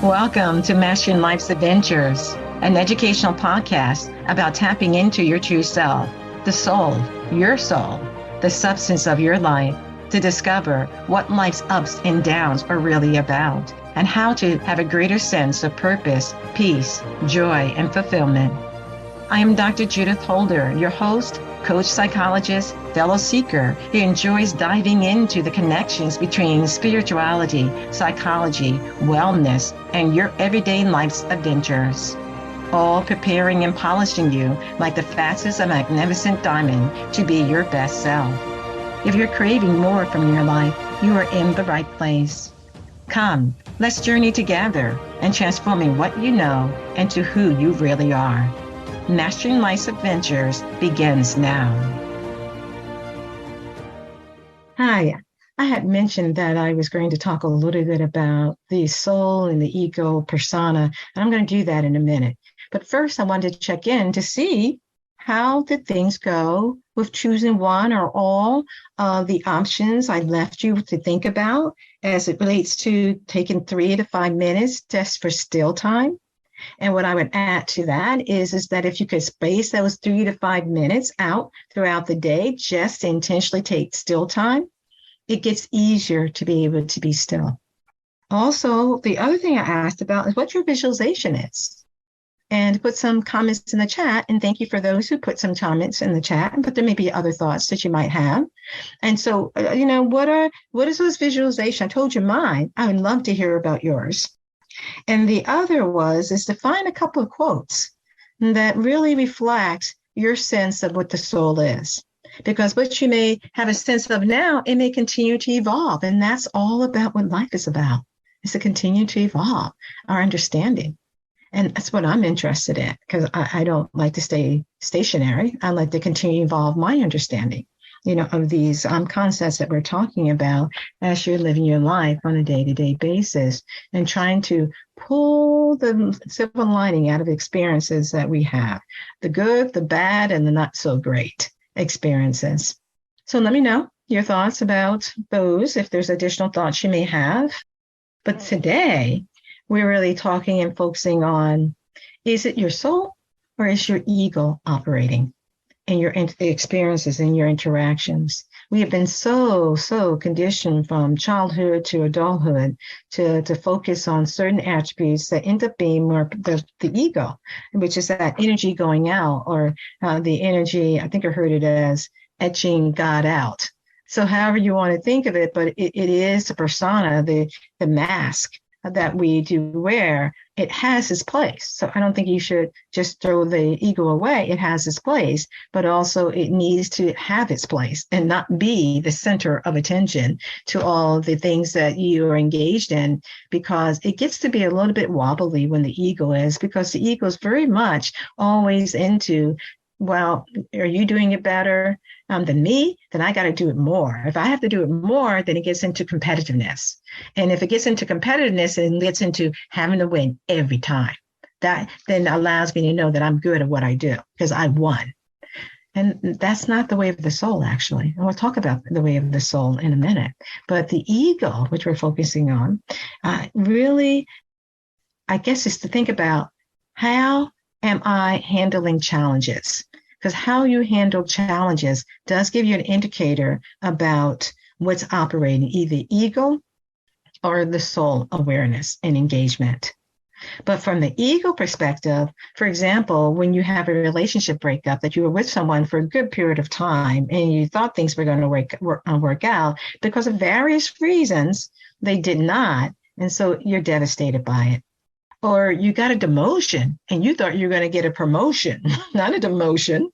Welcome to Mastering Life's Adventures, an educational podcast about tapping into your true self, the soul, the substance of your life, to discover what life's ups and downs are really about, and how to have a greater sense of purpose, peace, joy, and fulfillment. I am Dr. Judith Holder, your host, coach, psychologist, fellow seeker who enjoys diving into the connections between spirituality, psychology, wellness, and your everyday life's adventures. All preparing and polishing you like the facets of a magnificent diamond to be your best self. If you're craving more from your life, you are in the right place. Come, let's journey together and transforming what you know into who you really are. Mastering Life's Adventures begins now. Hi, I had mentioned that I was going to talk a little bit about the soul and the ego persona, and I'm going to do that in a minute. But first, I wanted to check in to see how did things go with choosing one or all of the options I left you to think about as it relates to taking 3 to 5 minutes just for still time. And what I would add to that is that if you could space those 3 to 5 minutes out throughout the day, just to intentionally take still time, it gets easier to be able to be still. Also, the other thing I asked about is what your visualization is. And put some comments in the chat. And thank you for those who put some comments in the chat, but there may be other thoughts that you might have. And so, what is those visualization? I told you mine. I would love to hear about yours. And the other is to find a couple of quotes that really reflect your sense of what the soul is. Because what you may have a sense of now, it may continue to evolve. And that's all about what life is about, is to continue to evolve our understanding. And that's what I'm interested in, because I don't like to stay stationary. I like to continue to evolve my understanding, of these concepts that we're talking about as you're living your life on a day-to-day basis and trying to pull the silver lining out of experiences that we have, the good, the bad, and the not so great experiences. So let me know your thoughts about those, if there's additional thoughts you may have. But today, we're really talking and focusing on, is it your soul or is your ego operating in your experiences and your interactions? We have been so conditioned from childhood to adulthood to focus on certain attributes that end up being more the ego, which is that energy going out, or the energy, I think I heard it as etching God out. So however you want to think of it, but it is the persona, the mask that we do wear. It has its place. So I don't think you should just throw the ego away. It has its place, but also it needs to have its place and not be the center of attention to all the things that you are engaged in, because it gets to be a little bit wobbly when the ego is, because the ego is very much always into, well, are you doing it better than me? Then I got to do it more. If I have to do it more, then it gets into competitiveness. And if it gets into competitiveness and gets into having to win every time, that then allows me to know that I'm good at what I do because I won. And that's not the way of the soul, actually. And we'll talk about the way of the soul in a minute. But the ego, which we're focusing on, really, I guess, is to think about, how am I handling challenges? Because how you handle challenges does give you an indicator about what's operating, either ego or the soul awareness and engagement. But from the ego perspective, for example, when you have a relationship breakup, that you were with someone for a good period of time and you thought things were going to work out, because of various reasons, they did not. And so you're devastated by it. Or you got a demotion and you thought you were going to get a promotion, not a demotion.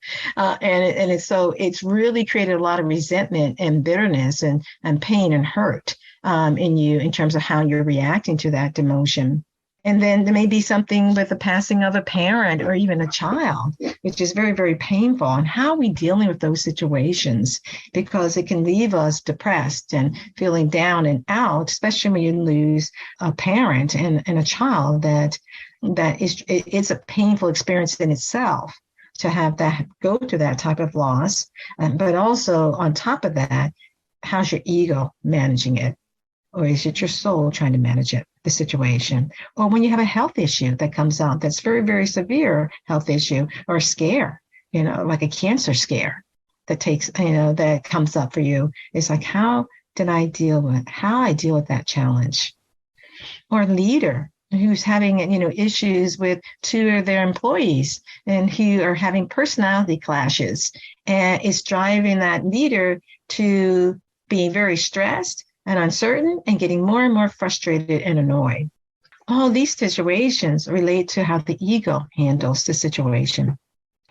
So it's really created a lot of resentment and bitterness and pain and hurt in you in terms of how you're reacting to that demotion. And then there may be something with the passing of a parent or even a child, which is very, very painful. And how are we dealing with those situations? Because it can leave us depressed and feeling down and out, especially when you lose a parent and a child that it's a painful experience in itself to have that, go to that type of loss. But also on top of that, how's your ego managing it? Or is it your soul trying to manage it? the situation. Or when you have a health issue that comes out that's very, very severe health issue or scare, like a cancer scare that that comes up for you. It's like, how I deal with that challenge? Or a leader who's having, issues with two of their employees and who are having personality clashes, and it's driving that leader to being very stressed and uncertain and getting more and more frustrated and annoyed. All these situations relate to how the ego handles the situation.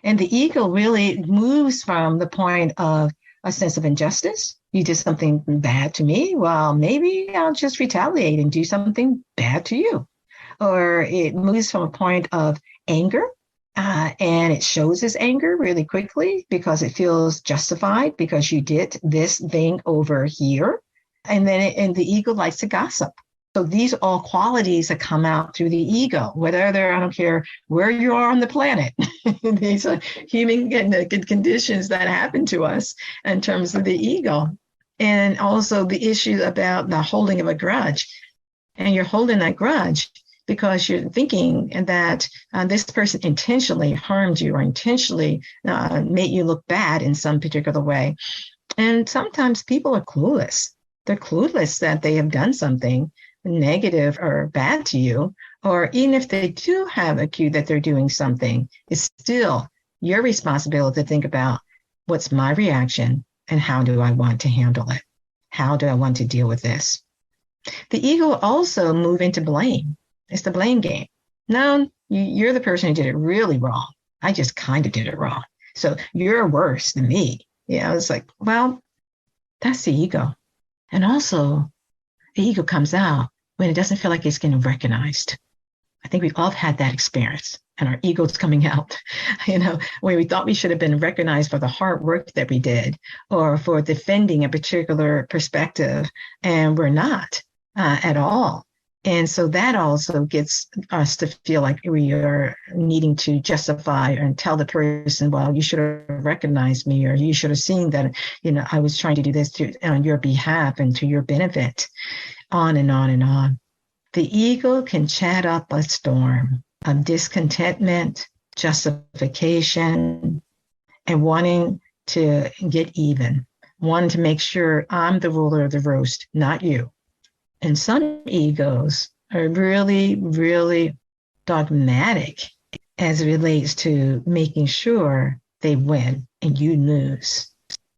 And the ego really moves from the point of a sense of injustice. You did something bad to me. Well, maybe I'll just retaliate and do something bad to you. Or it moves from a point of anger, and it shows its anger really quickly because it feels justified because you did this thing over here. And then the ego likes to gossip. So these are all qualities that come out through the ego, whether I don't care where you are on the planet. These are human conditions that happen to us in terms of the ego. And also the issue about the holding of a grudge. And you're holding that grudge because you're thinking that this person intentionally harmed you or intentionally made you look bad in some particular way. And sometimes people are clueless. They're clueless that they have done something negative or bad to you, or even if they do have a cue that they're doing something, it's still your responsibility to think about what's my reaction and how do I want to handle it? How do I want to deal with this? The ego also move into blame. It's the blame game. No, you're the person who did it really wrong. I just kind of did it wrong. So you're worse than me. It's like, well, that's the ego. And also the ego comes out when it doesn't feel like it's getting recognized. I think we've all had that experience, and our ego's coming out, when we thought we should have been recognized for the hard work that we did or for defending a particular perspective, and we're not at all. And so that also gets us to feel like we are needing to justify and tell the person, well, you should have recognized me, or you should have seen that, I was trying to do this on your behalf and to your benefit, on and on and on. The ego can chat up a storm of discontentment, justification, and wanting to get even, wanting to make sure I'm the ruler of the roast, not you. And some egos are really, really dogmatic as it relates to making sure they win and you lose.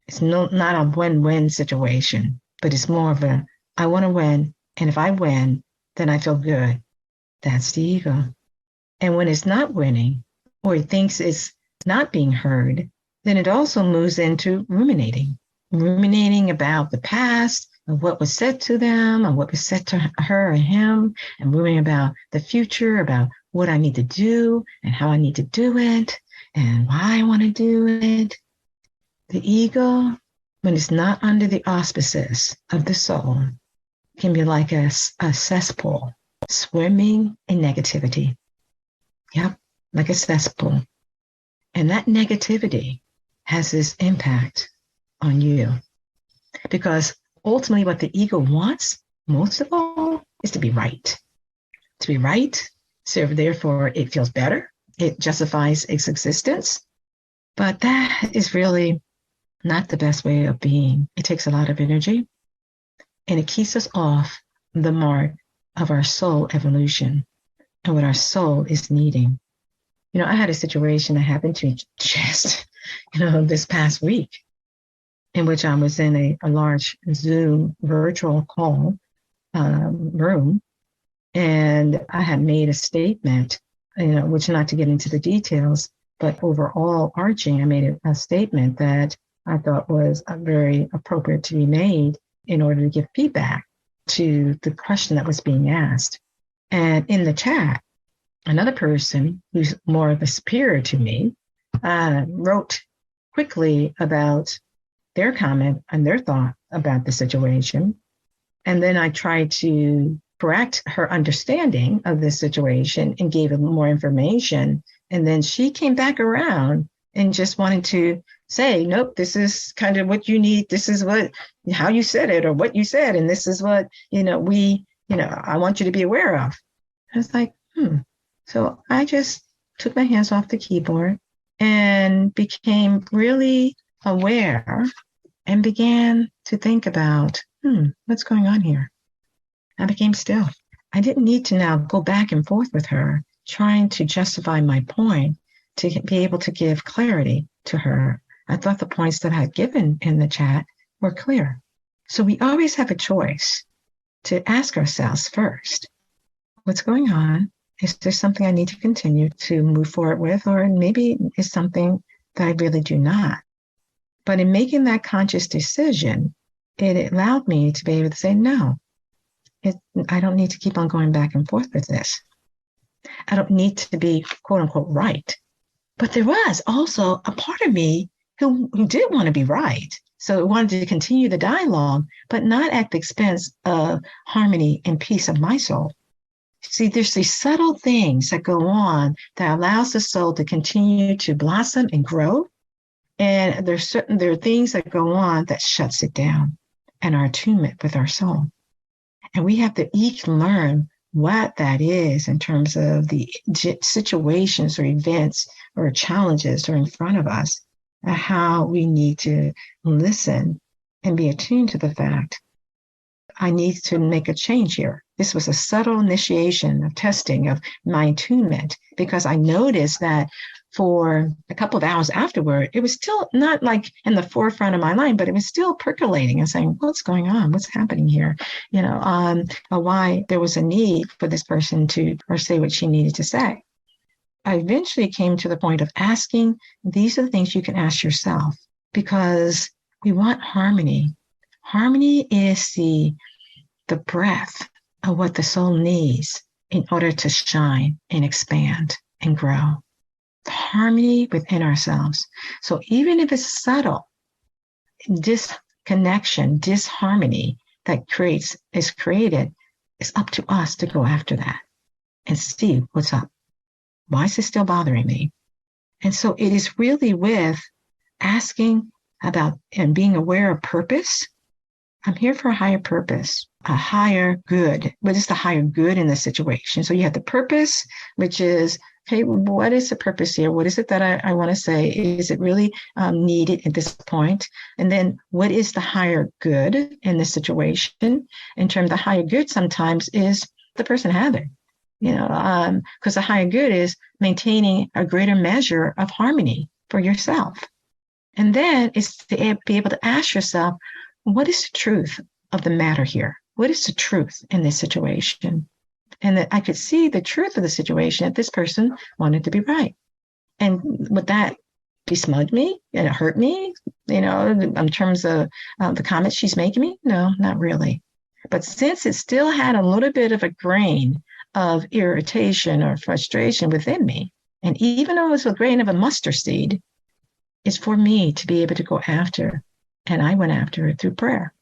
It's not a win-win situation, but it's more of a, I want to win, and if I win, then I feel good. That's the ego. And when it's not winning, or it thinks it's not being heard, then it also moves into ruminating about the past, of what was said to them, and what was said to her or him, and moving about the future, about what I need to do and how I need to do it and why I want to do it. The ego, when it's not under the auspices of the soul, can be like a cesspool swimming in negativity. Yep, like a cesspool. And that negativity has this impact on you, because ultimately what the ego wants most of all is to be right. To be right, so therefore it feels better. It justifies its existence. But that is really not the best way of being. It takes a lot of energy, and it keeps us off the mark of our soul evolution and what our soul is needing. I had a situation that happened to me just, this past week, in which I was in a large Zoom virtual call room, and I had made a statement, which, not to get into the details, but overall arching, I made a statement that I thought was very appropriate to be made in order to give feedback to the question that was being asked. And in the chat, another person who's more of a superior to me wrote quickly about their comment and their thought about the situation. And then I tried to correct her understanding of this situation and gave her more information. And then she came back around and just wanted to say, nope, this is kind of what you need. This is how you said it or what you said. And this is what, we I want you to be aware of. I was like, So I just took my hands off the keyboard and became really aware and began to think about, what's going on here? I became still. I didn't need to now go back and forth with her, trying to justify my point to be able to give clarity to her. I thought the points that I had given in the chat were clear. So we always have a choice to ask ourselves first, what's going on? Is there something I need to continue to move forward with? Or maybe it's something that I really do not. But in making that conscious decision, it allowed me to be able to say, no, I don't need to keep on going back and forth with this. I don't need to be, quote unquote, right. But there was also a part of me who did want to be right. So it wanted to continue the dialogue, but not at the expense of harmony and peace of my soul. See, there's these subtle things that go on that allows the soul to continue to blossom and grow. And there are things that go on that shuts it down and our attunement with our soul. And we have to each learn what that is in terms of the situations or events or challenges that are in front of us, and how we need to listen and be attuned to the fact, I need to make a change here. This was a subtle initiation of testing of my attunement, because I noticed that for a couple of hours afterward, it was still not like in the forefront of my mind, but it was still percolating and saying, what's going on? What's happening here? Why there was a need for this person to or say what she needed to say. I eventually came to the point of asking, these are the things you can ask yourself, because we want harmony. Harmony is the breath of what the soul needs in order to shine and expand and grow. Harmony within ourselves. So even if it's subtle, disconnection, disharmony that is created, it's up to us to go after that and see what's up. Why is this still bothering me? And so it is really with asking about and being aware of purpose. I'm here for a higher purpose, a higher good. What is the higher good in this situation? So you have the purpose, which is, hey, what is the purpose here? What is it that I want to say? Is it really needed at this point? And then what is the higher good in this situation? In terms of the higher good sometimes is the person having, because the higher good is maintaining a greater measure of harmony for yourself. And then it's to be able to ask yourself, what is the truth of the matter here? What is the truth in this situation? And that I could see the truth of the situation, that this person wanted to be right. And would that besmudge me and hurt me, in terms of the comments she's making me? No, not really. But since it still had a little bit of a grain of irritation or frustration within me, and even though it was a grain of a mustard seed, it's for me to be able to go after. And I went after it through prayer.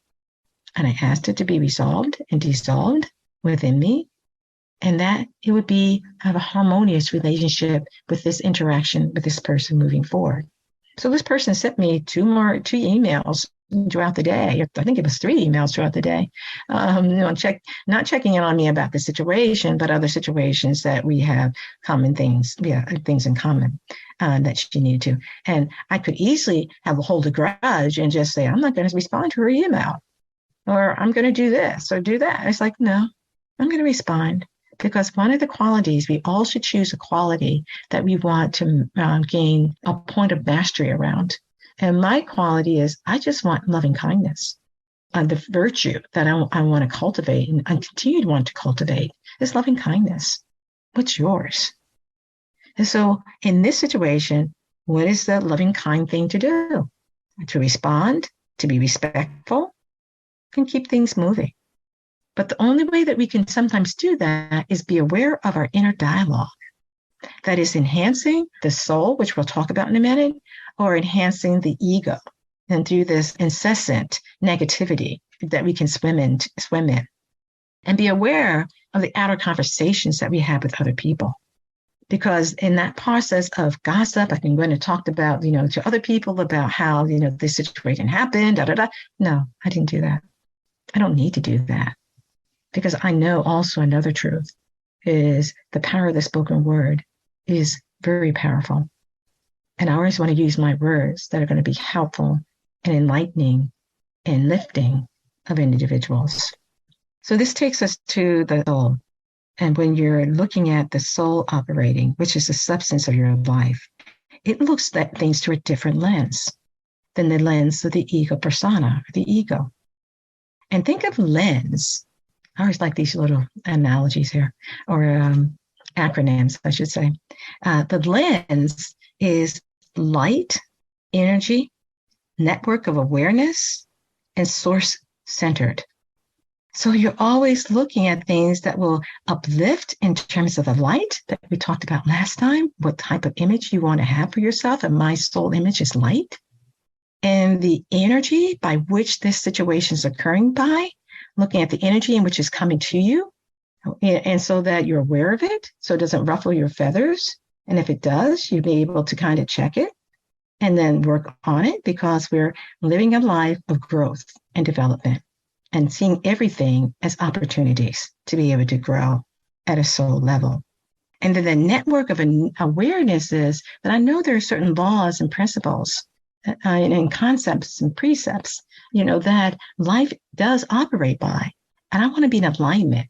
And I asked it to be resolved and dissolved within me, and that it would have a harmonious relationship with this interaction with this person moving forward. So this person sent me two emails throughout the day. I think it was 3 emails throughout the day. Not checking in on me about the situation, but other situations that we have common things. We have things in common that she needed to. And I could easily hold a grudge and just say, I'm not going to respond to her email, or I'm going to do this or do that. It's like, no, I'm going to respond. Because one of the qualities, we all should choose a quality that we want to gain a point of mastery around. And my quality is, I just want loving kindness. The virtue that I want to cultivate and I continue to want to cultivate is loving kindness. What's yours? And so in this situation, what is the loving kind thing to do? To respond, to be respectful, and keep things moving. But the only way that we can sometimes do that is be aware of our inner dialogue that is enhancing the soul, which we'll talk about in a minute, or enhancing the ego, and through this incessant negativity that we can swim in, and be aware of the outer conversations that we have with other people. Because in that process of gossip, I can go and talk about, to other people about how, this situation happened, No, I didn't do that. I don't need to do that. because I know also another truth is the power of the spoken word is very powerful. And I always want to use my words that are going to be helpful and enlightening and lifting of individuals. So this takes us to the soul. And when you're looking at the soul operating, which is the substance of your life, it looks at things through a different lens than the lens of the ego persona, the ego. And think of lens. I always like these little analogies here, or acronyms, I should say. The lens is light, energy, network of awareness, and source centered. So you're always looking at things that will uplift in terms of the light that we talked about last time, what type of image you want to have for yourself. And my soul image is light. And the energy by which this situation is occurring by, looking at the energy in which is coming to you. And so that you're aware of it, so it doesn't ruffle your feathers. And if it does, you'll be able to kind of check it and then work on it, because we're living a life of growth and development and seeing everything as opportunities to be able to grow at a soul level. And then the network of awareness is that I know there are certain laws and principles and concepts and precepts, that life does operate by. And I want to be in alignment.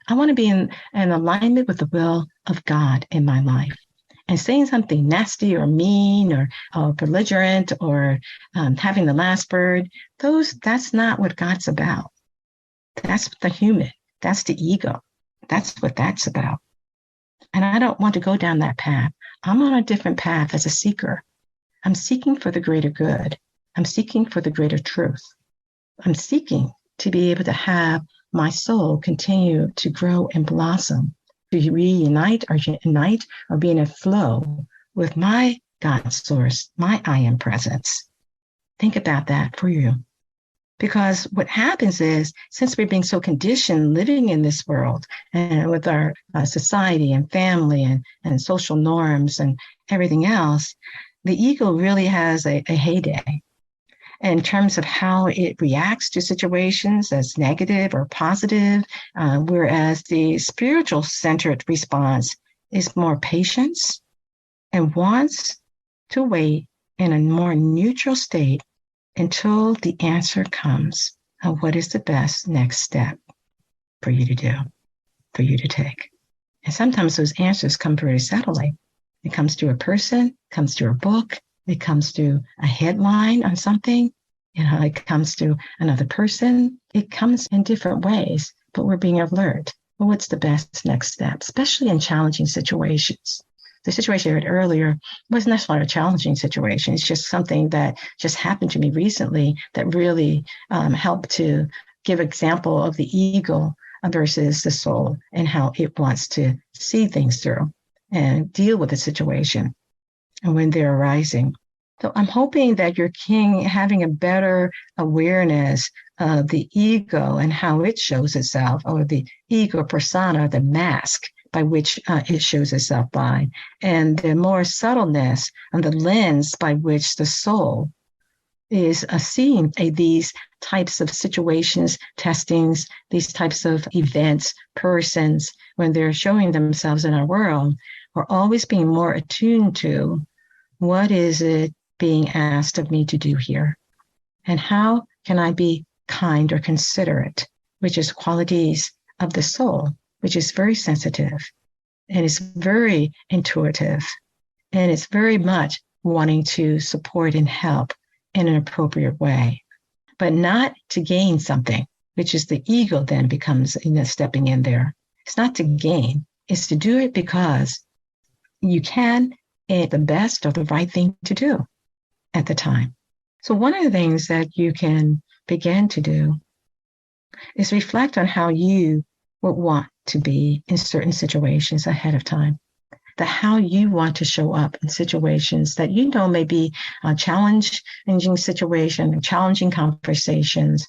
I want to be in alignment with the will of God in my life. And saying something nasty or mean or belligerent or having the last word, that's not what God's about. That's the human. That's the ego. That's what that's about. And I don't want to go down that path. I'm on a different path as a seeker. I'm seeking for the greater good. I'm seeking for the greater truth. I'm seeking to be able to have my soul continue to grow and blossom, to reunite or unite or be in a flow with my God source, my I am presence. Think about that for you. Because what happens is, since we're being so conditioned living in this world and with our society and family and social norms and everything else, the ego really has a heyday in terms of how it reacts to situations as negative or positive, whereas the spiritual centered response is more patience and wants to wait in a more neutral state until the answer comes of what is the best next step for you to do, for you to take. And sometimes those answers come very subtly. It comes to a person, comes to a book, it comes to a headline on something, it comes to another person. It comes in different ways, but we're being alert. Well, what's the best next step, especially in challenging situations? The situation I heard earlier wasn't necessarily a challenging situation. It's just something that just happened to me recently that really helped to give example of the ego versus the soul and how it wants to see things through and deal with the situation and when they're arising. So I'm hoping that you're having a better awareness of the ego and how it shows itself, or the ego persona, the mask by which it shows itself by, and the more subtleness and the lens by which the soul is seeing these types of situations, testings, these types of events, persons, when they're showing themselves in our world. We're always being more attuned to what is it being asked of me to do here, and how can I be kind or considerate, which is qualities of the soul, which is very sensitive and is very intuitive, and it's very much wanting to support and help in an appropriate way, but not to gain something, which is the ego then becomes stepping in there. It's not to gain, it's to do it because you can, and the best or the right thing to do at the time. So one of the things that you can begin to do is reflect on how you would want to be in certain situations ahead of time. How you want to show up in situations that may be challenging situation, challenging conversations,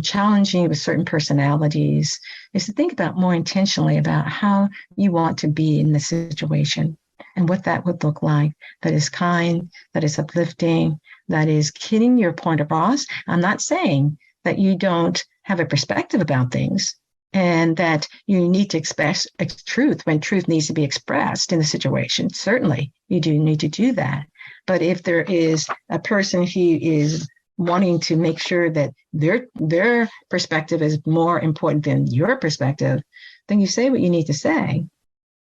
challenging with certain personalities, is to think about more intentionally about how you want to be in the situation and what that would look like, that is kind, that is uplifting, that is getting your point across. I'm not saying that you don't have a perspective about things, and that you need to express truth when truth needs to be expressed in the situation. Certainly, you do need to do that. But if there is a person who is wanting to make sure that their perspective is more important than your perspective, then you say what you need to say.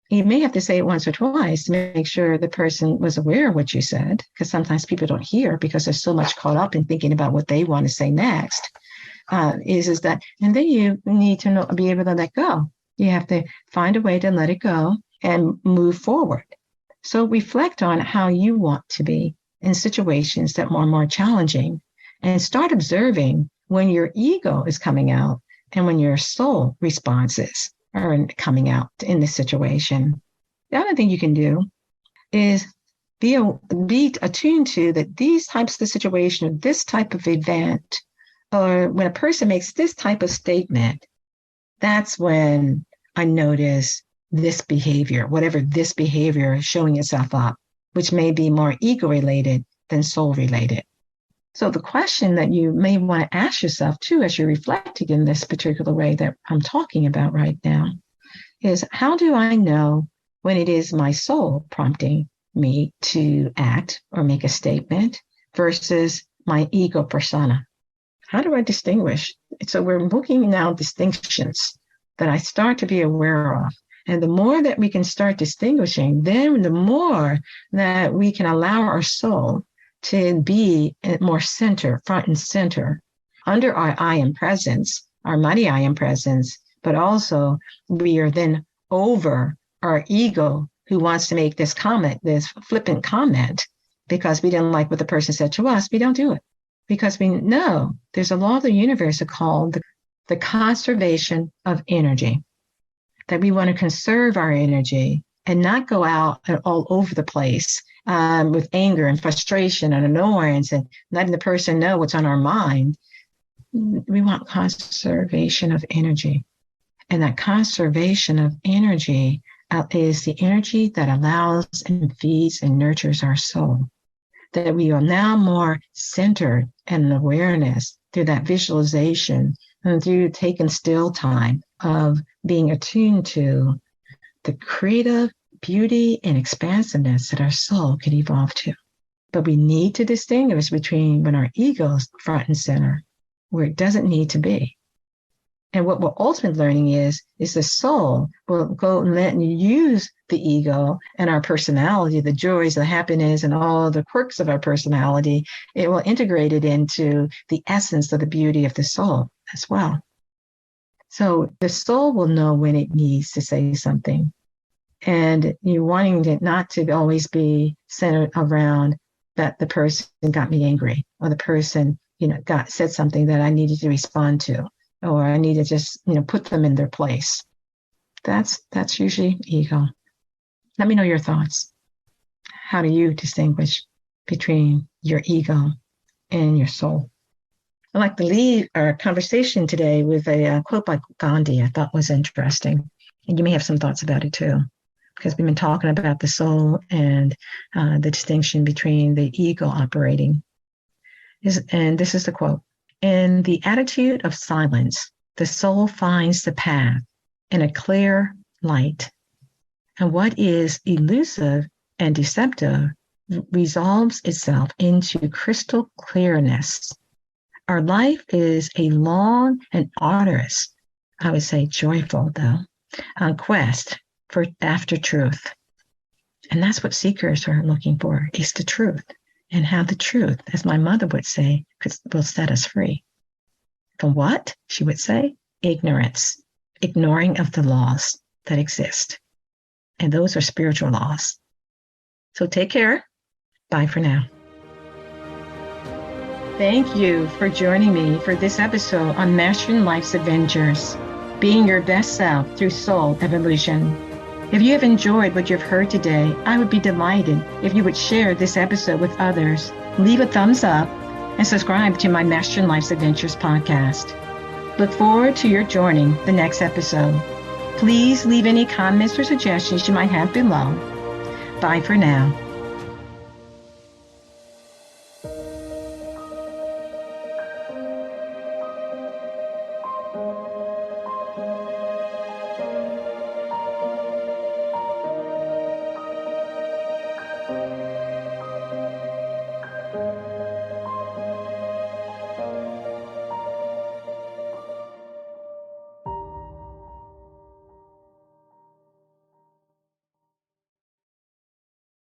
You may have to say it once or twice to make sure the person was aware of what you said, because sometimes people don't hear because they're so much caught up in thinking about what they want to say next. Is that, and then you need to be able to let go. You have to find a way to let it go and move forward. So reflect on how you want to be in situations that are more challenging, and start observing when your ego is coming out and when your soul responses are coming out in the situation. The other thing you can do is be attuned to that these types of situation, this type of event, or when a person makes this type of statement, that's when I notice this behavior, whatever this behavior is showing itself up, which may be more ego related than soul related. So the question that you may want to ask yourself too, as you're reflecting in this particular way that I'm talking about right now, is how do I know when it is my soul prompting me to act or make a statement versus my ego persona? How do I distinguish? So we're looking now distinctions that I start to be aware of. And the more that we can start distinguishing, then the more that we can allow our soul to be more center, front and center, under our I am presence, our mighty I am presence, but also we are then over our ego who wants to make this comment, this flippant comment, because we didn't like what the person said to us. We don't do it because we know there's a law of the universe called the conservation of energy, that we want to conserve our energy and not go out all over the place with anger and frustration and annoyance and letting the person know what's on our mind. We want conservation of energy. And that conservation of energy is the energy that allows and feeds and nurtures our soul. That we are now more centered and awareness through that visualization and through taking still time of being attuned to the creative beauty and expansiveness that our soul can evolve to. But we need to distinguish between when our ego is front and center, where it doesn't need to be. And what we're ultimately learning is the soul will go and let you use the ego and our personality, the joys, the happiness, and all the quirks of our personality. It will integrate it into the essence of the beauty of the soul as well. So the soul will know when it needs to say something. And you're wanting it not to always be centered around that the person got me angry, or the person, said something that I needed to respond to, or I need to just, put them in their place. That's usually ego. Let me know your thoughts. How do you distinguish between your ego and your soul? I'd like to leave our conversation today with a quote by Gandhi I thought was interesting. And you may have some thoughts about it too, because we've been talking about the soul and the distinction between the ego operating. And this is the quote. In the attitude of silence, the soul finds the path in a clear light. And what is elusive and deceptive resolves itself into crystal clearness. Our life is a long and arduous, I would say joyful though, quest after truth. And that's what seekers are looking for, is the truth. And how the truth, as my mother would say, will set us free. From what? She would say, ignorance, ignoring of the laws that exist. And those are spiritual laws. So take care. Bye for now. Thank you for joining me for this episode on Mastering Life's Adventures, being your best self through soul evolution. If you have enjoyed what you've heard today, I would be delighted if you would share this episode with others, leave a thumbs up, and subscribe to my Mastering Life's Adventures podcast. Look forward to your joining the next episode. Please leave any comments or suggestions you might have below. Bye for now.